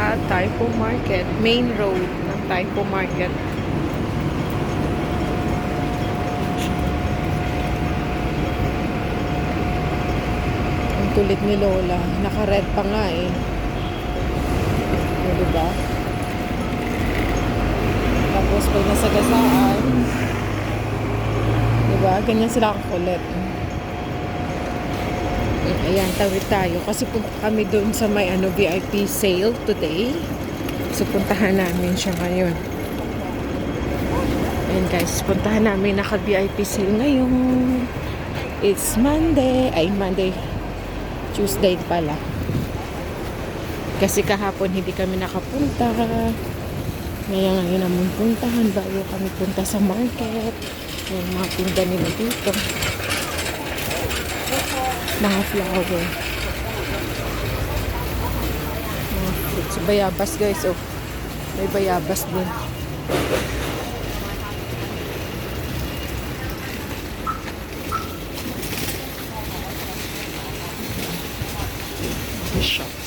sa Taipo Market, main road ng Taipo Market. Ang kulit ni Lola, naka-red pa nga eh. Diba? Tapos pag nasagasaan, diba? Ganyan sila kakulit. Ayan, tawid tayo. Kasi punta kami doon sa may VIP sale today. So, puntahan namin siya ngayon. Ayan guys, puntahan namin. Naka-VIP sale ngayon. It's Monday. Ay, Monday. Tuesday pala. Kasi kahapon hindi kami nakapunta. Ngayon naman puntahan bago kami punta sa market. Yung mga tinda nila dito. Mga flower. Mga fruits. Bayabas guys. Oh. May bayabas din. Shop.